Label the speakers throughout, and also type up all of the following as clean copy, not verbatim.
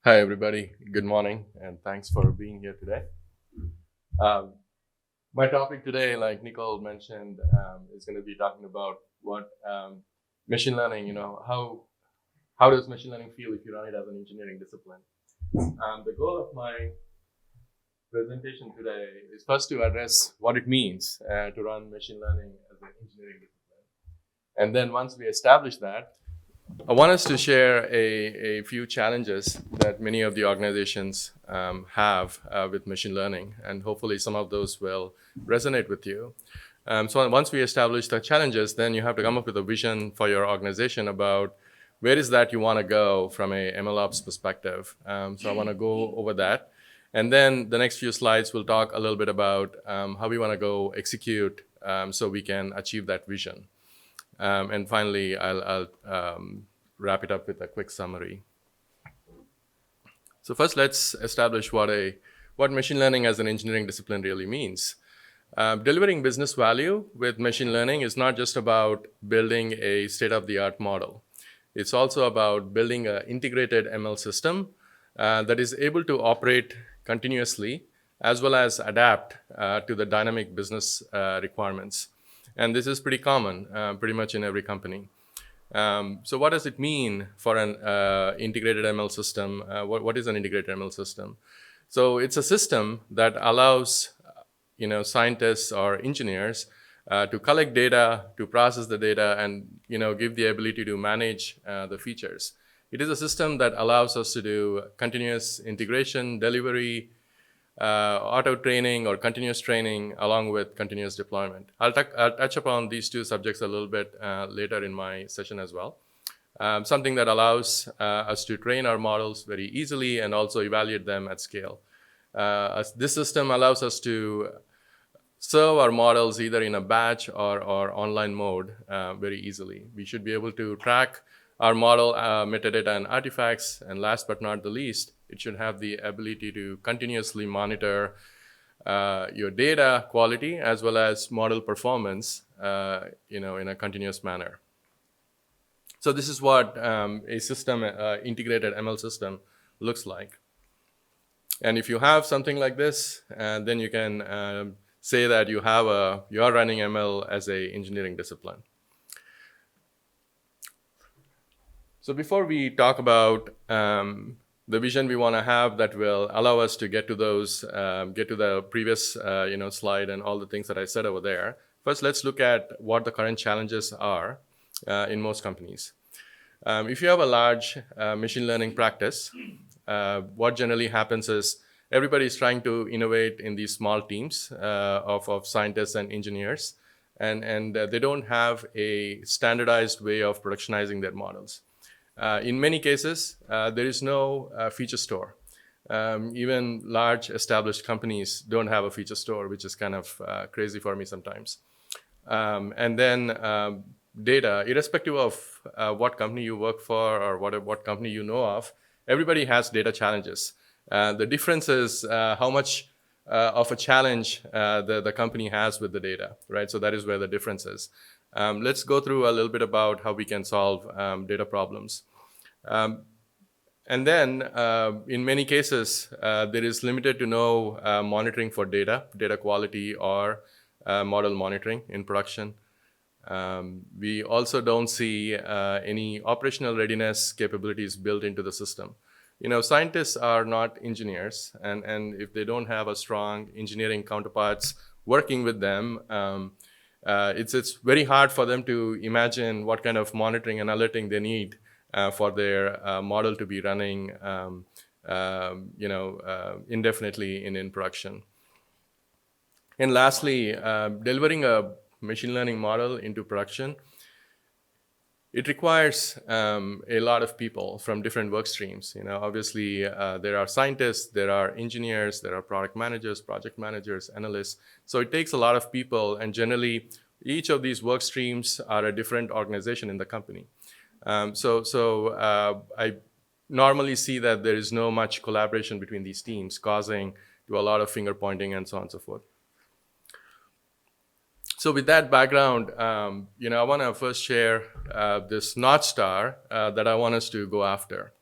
Speaker 1: Hi, everybody. Good morning, and thanks for being here today. Um, my topic today, like Nicole mentioned, is going to be talking about what machine learning. How does machine learning feel if you run it as an engineering discipline? The goal of my presentation today is first to address what it means to run machine learning as an engineering discipline, and then once we establish that, I want us to share a few challenges that many of the organizations have with machine learning, and hopefully some of those will resonate with you. So once we establish the challenges, then you have to come up with a vision for your organization about where is that you want to go from a MLOps perspective. So I want to go over that. And then the next few slides will talk a little bit about how we want to go execute so we can achieve that vision. And finally, I'll wrap it up with a quick summary. So first, let's establish what machine learning as an engineering discipline really means. Delivering business value with machine learning is not just about building a state-of-the-art model. It's also about building an integrated ML system that is able to operate continuously as well as adapt to the dynamic business requirements. And this is pretty common, pretty much in every company. So what does it mean for an integrated ML system? What is an integrated ML system? So it's a system that allows scientists or engineers to collect data, to process the data, and give the ability to manage the features. It is a system that allows us to do continuous integration, delivery, auto training or continuous training along with continuous deployment. I'll touch upon these two subjects a little bit later in my session as well. Something that allows us to train our models very easily and also evaluate them at scale. This system allows us to serve our models either in a batch or online mode very easily. We should be able to track our model metadata and artifacts, and last but not the least, it should have the ability to continuously monitor your data quality as well as model performance, in a continuous manner. So this is what a system, integrated ML system, looks like. And if you have something like this, then you can say that you are running ML as a engineering discipline. So before we talk about the vision we want to have that will allow us to get to the previous slide and all the things that I said over there, first let's look at what the current challenges are in most companies. If you have a large machine learning practice, what generally happens is everybody is trying to innovate in these small teams of scientists and engineers, and they don't have a standardized way of productionizing their models. In many cases, there is no feature store. Even large established companies don't have a feature store, which is kind of crazy for me sometimes. And then data, irrespective of what company you work for or what company you know of, everybody has data challenges. The difference is how much of a challenge the company has with the data, right? So that is where the difference is. Let's go through a little bit about how we can solve data problems. And then, in many cases, there is limited to no monitoring for data quality or model monitoring in production. We also don't see any operational readiness capabilities built into the system. Scientists are not engineers, and if they don't have a strong engineering counterparts working with them, it's very hard for them to imagine what kind of monitoring and alerting they need for their model to be running indefinitely in production. And lastly, delivering a machine learning model into production, it requires a lot of people from different work streams. Obviously, there are scientists, there are engineers, there are product managers, project managers, analysts. So it takes a lot of people, and generally, each of these work streams are a different organization in the company. So I normally see that there is no much collaboration between these teams, causing to a lot of finger pointing and so on and so forth. So with that background, I want to first share this North Star that I want us to go after.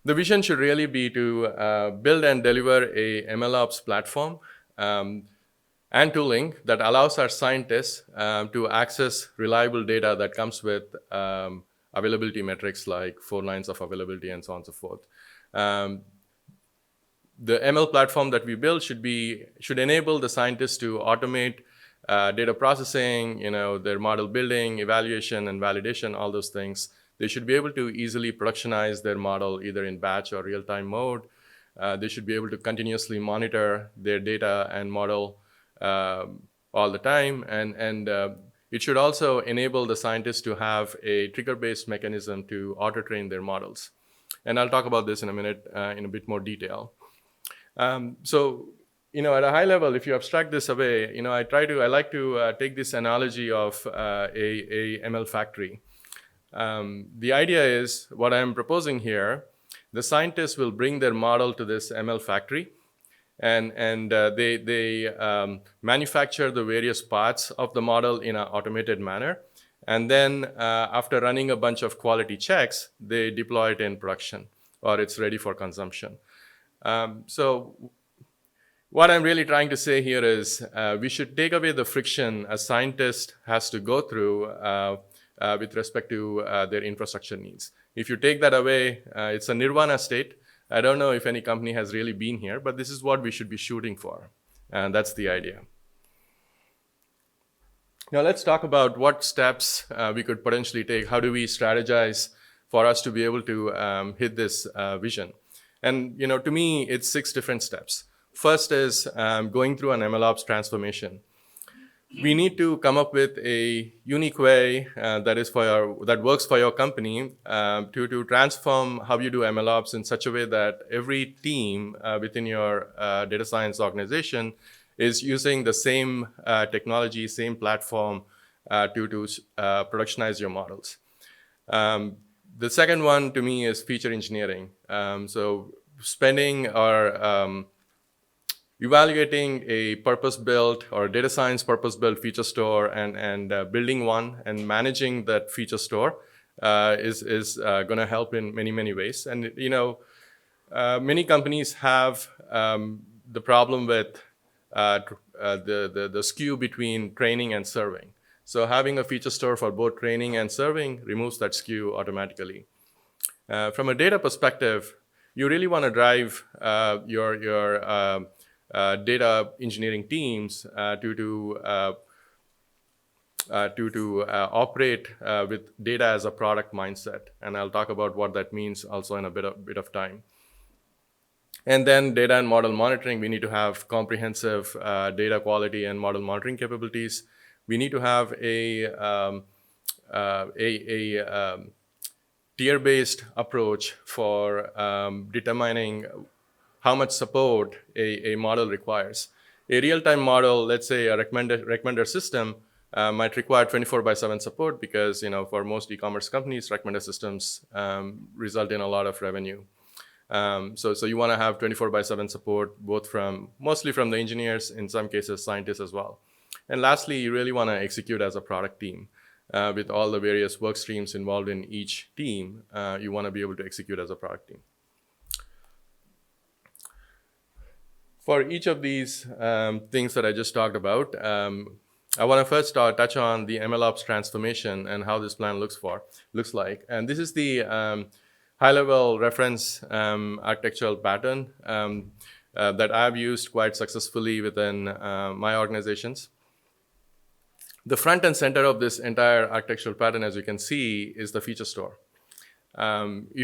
Speaker 1: The vision should really be to build and deliver a MLOps platform and tooling that allows our scientists to access reliable data that comes with availability metrics like 4 lines of availability and so on and so forth. The ML platform that we build should enable the scientists to automate data processing, their model building, evaluation, and validation, all those things. They should be able to easily productionize their model either in batch or real-time mode. They should be able to continuously monitor their data and model all the time. And it should also enable the scientists to have a trigger-based mechanism to auto-train their models. And I'll talk about this in a minute in a bit more detail. So, at a high level, if you abstract this away, I like to take this analogy of a ML factory. The idea is, what I'm proposing here, the scientists will bring their model to this ML factory, and they manufacture the various parts of the model in an automated manner. And then after running a bunch of quality checks, they deploy it in production, or it's ready for consumption. So what I'm really trying to say here is we should take away the friction a scientist has to go through with respect to their infrastructure needs. If you take that away, it's a nirvana state. I don't know if any company has really been here, but this is what we should be shooting for. And that's the idea. Now let's talk about what steps we could potentially take. How do we strategize for us to be able to hit this vision? And to me, it's 6 different steps. First is going through an MLOps transformation. We need to come up with a unique way that works for your company to transform how you do MLOps in such a way that every team within your data science organization is using the same technology, same platform to productionize your models. The second one to me is feature engineering. So spending or evaluating a purpose-built or data science purpose-built feature store and building one and managing that feature store is going to help in many, many ways. And many companies have the problem with the skew between training and serving. So having a feature store for both training and serving removes that skew automatically. From a data perspective, you really want to drive your data engineering teams to operate with data as a product mindset. And I'll talk about what that means also in a bit of time. And then data and model monitoring, we need to have comprehensive data quality and model monitoring capabilities. We need to have a tier-based approach for determining how much support a model requires. A real-time model, let's say a recommender system, might require 24/7 support because for most e-commerce companies, recommender systems result in a lot of revenue. So you want to have 24/7 support, mostly from the engineers, in some cases scientists as well. And lastly, you really want to execute as a product team. With all the various work streams involved in each team, you want to be able to execute as a product team. For each of these things that I just talked about, I want to first touch on the MLOps transformation and how this plan looks like. And this is the high-level reference architectural pattern that I've used quite successfully within my organizations. The front and center of this entire architectural pattern, as you can see, is the feature store.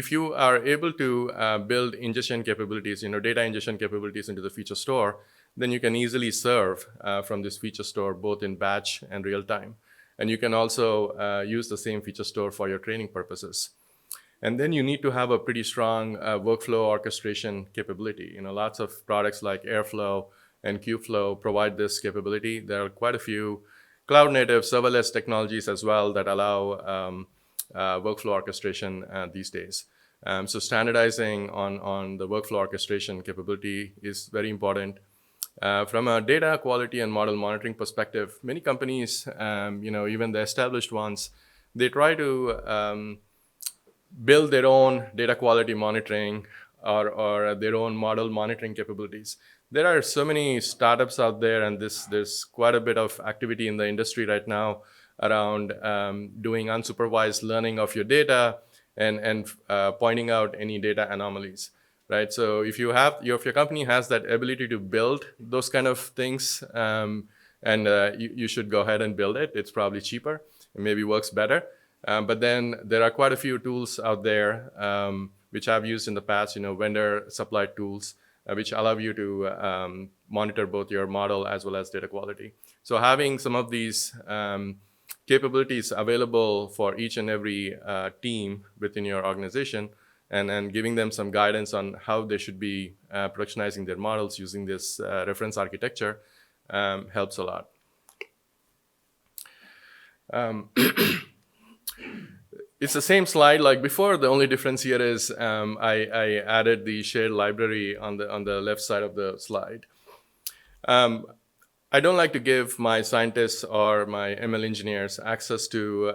Speaker 1: If you are able to build ingestion capabilities, data ingestion capabilities into the feature store, then you can easily serve from this feature store both in batch and real time. And you can also use the same feature store for your training purposes. And then you need to have a pretty strong workflow orchestration capability. Lots of products like Airflow and Kubeflow provide this capability. There are quite a few cloud-native serverless technologies as well that allow workflow orchestration these days. So standardizing on the workflow orchestration capability is very important. From a data quality and model monitoring perspective, many companies, even the established ones, they try to build their own data quality monitoring or their own model monitoring capabilities. There are so many startups out there, and there's quite a bit of activity in the industry right now around doing unsupervised learning of your data and pointing out any data anomalies, right? So if if your company has that ability to build those kind of things, and you should go ahead and build it. It's probably cheaper and maybe works better. But then there are quite a few tools out there which I've used in the past, vendor supplied tools, which allow you to monitor both your model as well as data quality. So having some of these capabilities available for each and every team within your organization, and giving them some guidance on how they should be productionizing their models using this reference architecture helps a lot. It's the same slide like before. The only difference here is I added the shared library on the left side of the slide. I don't like to give my scientists or my ML engineers access to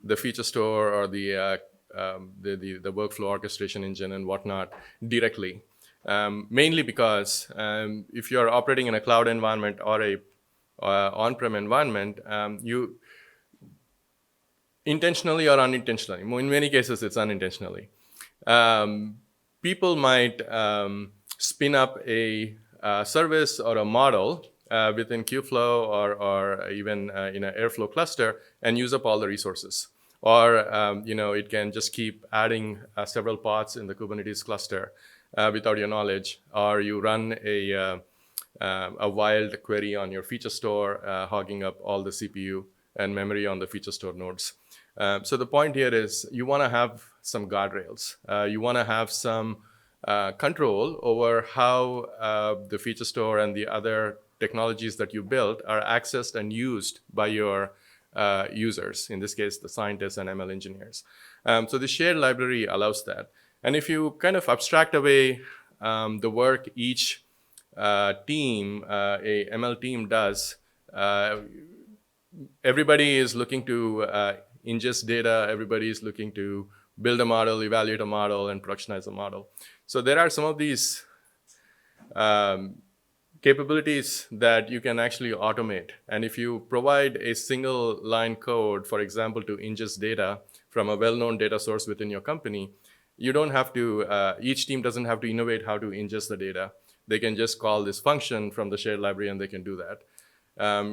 Speaker 1: the feature store or the workflow orchestration engine and whatnot directly. Mainly because if you're operating in a cloud environment or a on-prem environment, you intentionally or unintentionally, in many cases it's unintentionally, people might spin up a service or a model within Kubeflow or even in an Airflow cluster and use up all the resources. Or it can just keep adding several pods in the Kubernetes cluster without your knowledge. Or you run a wild query on your feature store, hogging up all the CPU and memory on the feature store nodes. So the point here is you want to have some guardrails. You want to have some control over how the feature store and the other technologies that you built are accessed and used by your users, in this case, the scientists and ML engineers. So the shared library allows that. And if you kind of abstract away the work each team, a ML team does, everybody is looking to ingest data, everybody is looking to build a model, evaluate a model, and productionize a model. So there are some of these capabilities that you can actually automate. And if you provide a single line code, for example, to ingest data from a well-known data source within your company, you don't have to, each team doesn't have to innovate how to ingest the data. They can just call this function from the shared library and they can do that.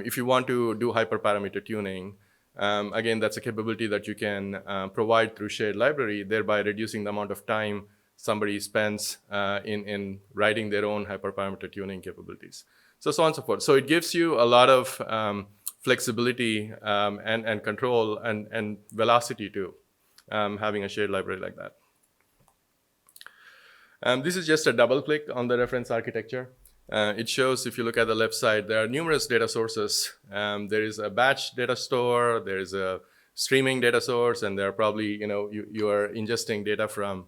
Speaker 1: If you want to do hyperparameter tuning, again, that's a capability that you can provide through shared library, thereby reducing the amount of time somebody spends in writing their own hyperparameter tuning capabilities. So on and so forth. So it gives you a lot of flexibility and control and velocity too, having a shared library like that. This is just a double click on the reference architecture. It shows, if you look at the left side, there are numerous data sources. There is a batch data store, there is a streaming data source, and there are probably, you are ingesting data from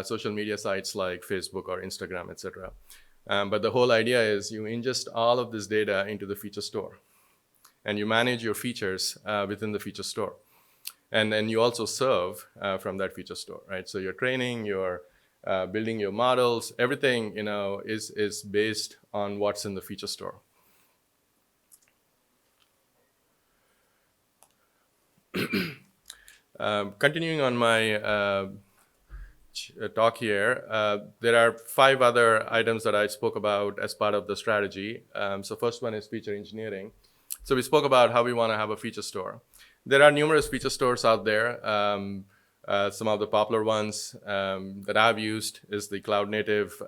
Speaker 1: social media sites like Facebook or Instagram, etc. But the whole idea is you ingest all of this data into the feature store, and you manage your features within the feature store. And then you also serve from that feature store, right? So you're training, you're building your models, everything is based on what's in the feature store. Continuing on my talk here, there are 5 other items that I spoke about as part of the strategy. So first one is feature engineering. So we spoke about how we want to have a feature store. There are numerous feature stores out there. Some of the popular ones that I've used is the cloud native,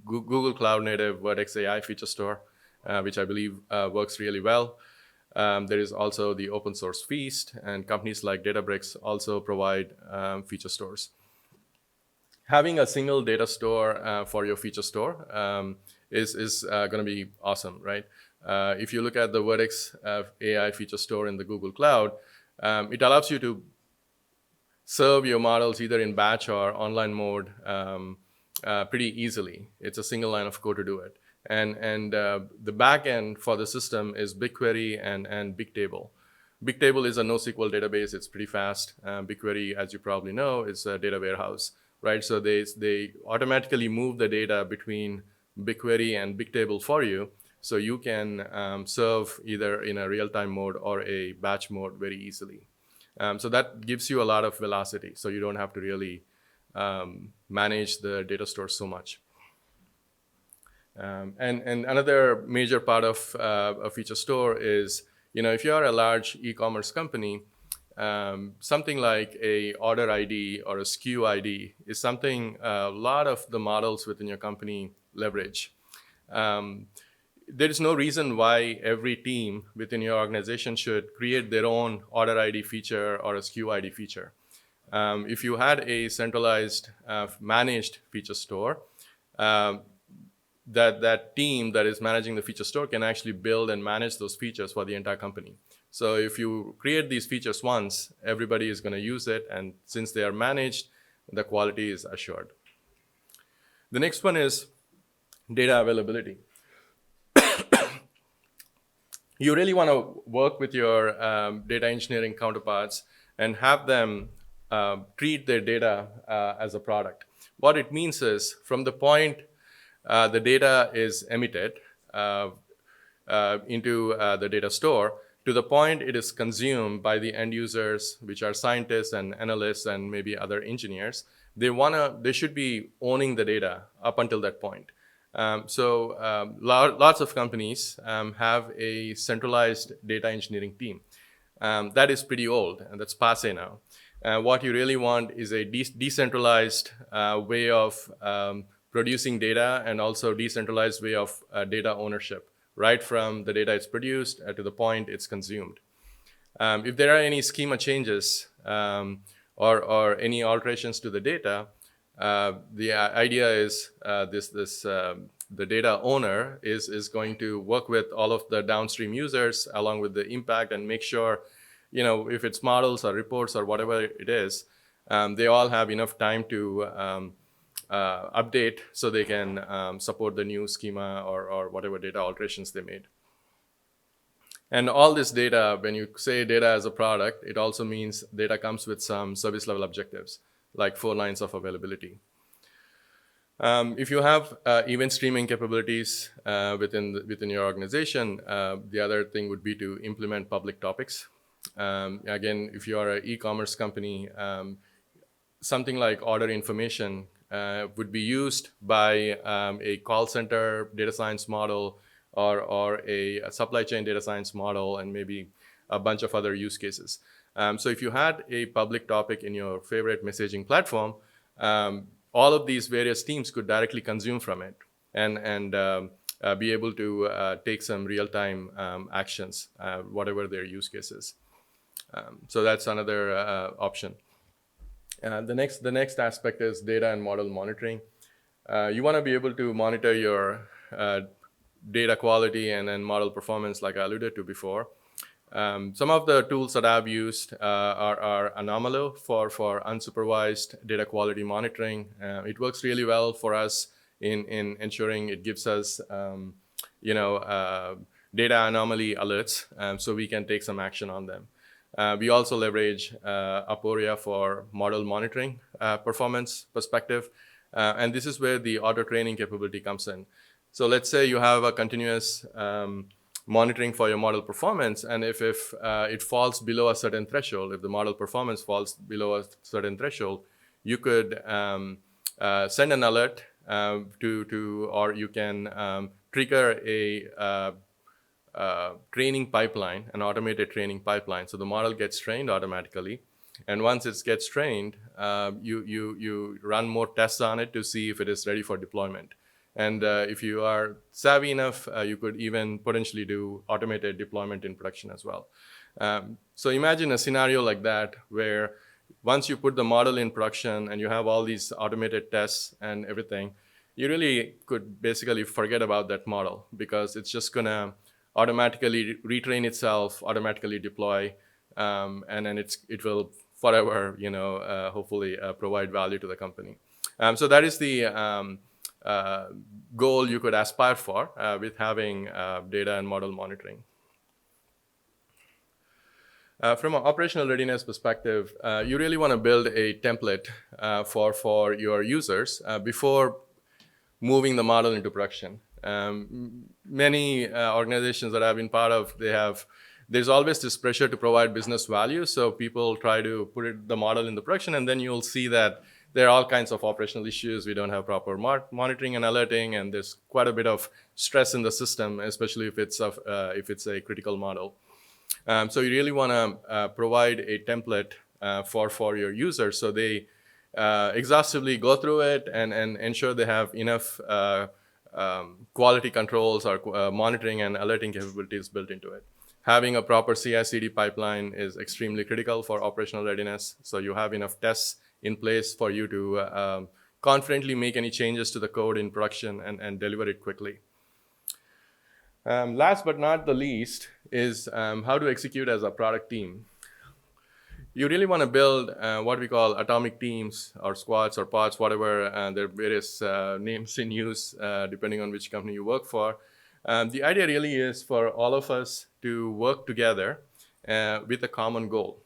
Speaker 1: Google Cloud Native Vertex AI feature store, which I believe works really well. There is also the open source Feast, and companies like Databricks also provide feature stores. Having a single data store for your feature store is going to be awesome, right? If you look at the Vertex AI feature store in the Google Cloud, it allows you to serve your models either in batch or online mode pretty easily. It's a single line of code to do it. And the backend for the system is BigQuery and Bigtable. Bigtable is a NoSQL database. It's pretty fast. BigQuery, as you probably know, is a data warehouse, right? So they automatically move the data between BigQuery and Bigtable for you, so you can serve either in a real-time mode or a batch mode very easily. So that gives you a lot of velocity, so you don't have to really manage the data store so much. And another major part of a feature store is, if you are a large e-commerce company, something like a order ID or a SKU ID is something a lot of the models within your company leverage. There is no reason why every team within your organization should create their own order ID feature or a SKU ID feature. If you had a centralized managed feature store, that team that is managing the feature store can actually build and manage those features for the entire company. So if you create these features once, everybody is going to use it, and since they are managed, the quality is assured. The next one is data availability. You really want to work with your data engineering counterparts and have them treat their data as a product. What it means is, from the point the data is emitted into the data store to the point it is consumed by the end users, which are scientists and analysts and maybe other engineers, they should be owning the data up until that point. Lots of companies have a centralized data engineering team. That is pretty old, and that's passé now. What you really want is a decentralized way of producing data, and also decentralized way of data ownership, right from the data is produced to the point it's consumed. If there are any schema changes or any alterations to the data, the idea is the data owner is going to work with all of the downstream users along with the impact and make sure, if it's models or reports or whatever it is, they all have enough time to update so they can support the new schema or whatever data alterations they made. And all this data, when you say data as a product, it also means data comes with some service level objectives, like 4 lines of availability. If you have event streaming capabilities within your organization, the other thing would be to implement public topics. Again, if you are an e-commerce company, something like order information would be used by a call center data science model or a supply chain data science model, and maybe a bunch of other use cases. So if you had a public topic in your favorite messaging platform, all of these various teams could directly consume from it and be able to take some real-time actions, whatever their use cases. So that's another option. The next aspect is data and model monitoring. You want to be able to monitor your data quality and model performance, like I alluded to before. Some of the tools that I've used are Anomalo for unsupervised data quality monitoring. It works really well for us in ensuring it gives us data anomaly alerts, so we can take some action on them. We also leverage Aporia for model monitoring performance perspective. And this is where the auto training capability comes in. So let's say you have a continuous monitoring for your model performance, and if it falls below a certain threshold, if the model performance falls below a certain threshold, you could send an alert or you can trigger a training pipeline, an automated training pipeline. So the model gets trained automatically, and once it gets trained, you run more tests on it to see if it is ready for deployment. And if you are savvy enough, you could even potentially do automated deployment in production as well. So imagine a scenario like that, where once you put the model in production and you have all these automated tests and everything, you really could basically forget about that model, because it's just going to automatically retrain itself, automatically deploy, and then it will forever, hopefully provide value to the company. So that is the goal you could aspire for with having data and model monitoring. From an operational readiness perspective, you really want to build a template for your users before moving the model into production. Many organizations that I've been part of, there's always this pressure to provide business value. So people try to put the model in the production, and then you'll see that there are all kinds of operational issues. We don't have proper monitoring and alerting, and there's quite a bit of stress in the system, especially if it's a critical model. So you really want to provide a template for your users so they exhaustively go through it and ensure they have enough quality controls or monitoring and alerting capabilities built into it. Having a proper CI/CD pipeline is extremely critical for operational readiness. So you have enough tests in place for you to confidently make any changes to the code in production and deliver it quickly. Last but not the least is how to execute as a product team. You really want to build what we call atomic teams or squads or pods, whatever. There are various names in use depending on which company you work for. The idea really is for all of us to work together with a common goal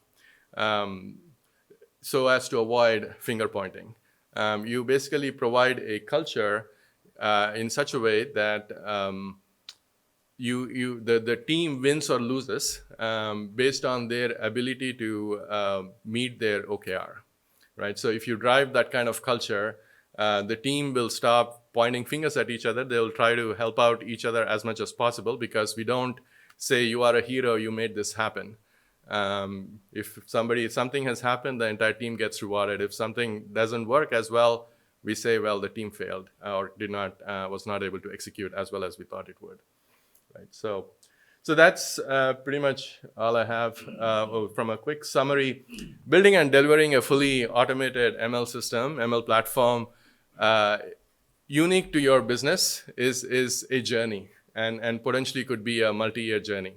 Speaker 1: so as to avoid finger pointing. You basically provide a culture in such a way that the team wins or loses based on their ability to meet their OKR, right? So if you drive that kind of culture, the team will stop pointing fingers at each other. They'll try to help out each other as much as possible because we don't say you are a hero, you made this happen. If something has happened, the entire team gets rewarded. If something doesn't work as well, we say, well, the team failed or was not able to execute as well as we thought it would. Right. So that's pretty much all I have from a quick summary. Building and delivering a fully automated ML system, ML platform, unique to your business is a journey and potentially could be a multi-year journey.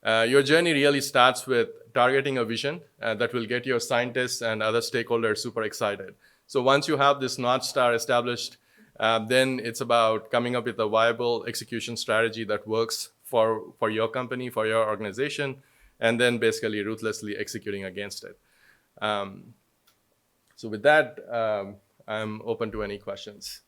Speaker 1: Your journey really starts with targeting a vision that will get your scientists and other stakeholders super excited. So once you have this North Star established, then it's about coming up with a viable execution strategy that works for your company, for your organization, and then basically ruthlessly executing against it. So with that, I'm open to any questions.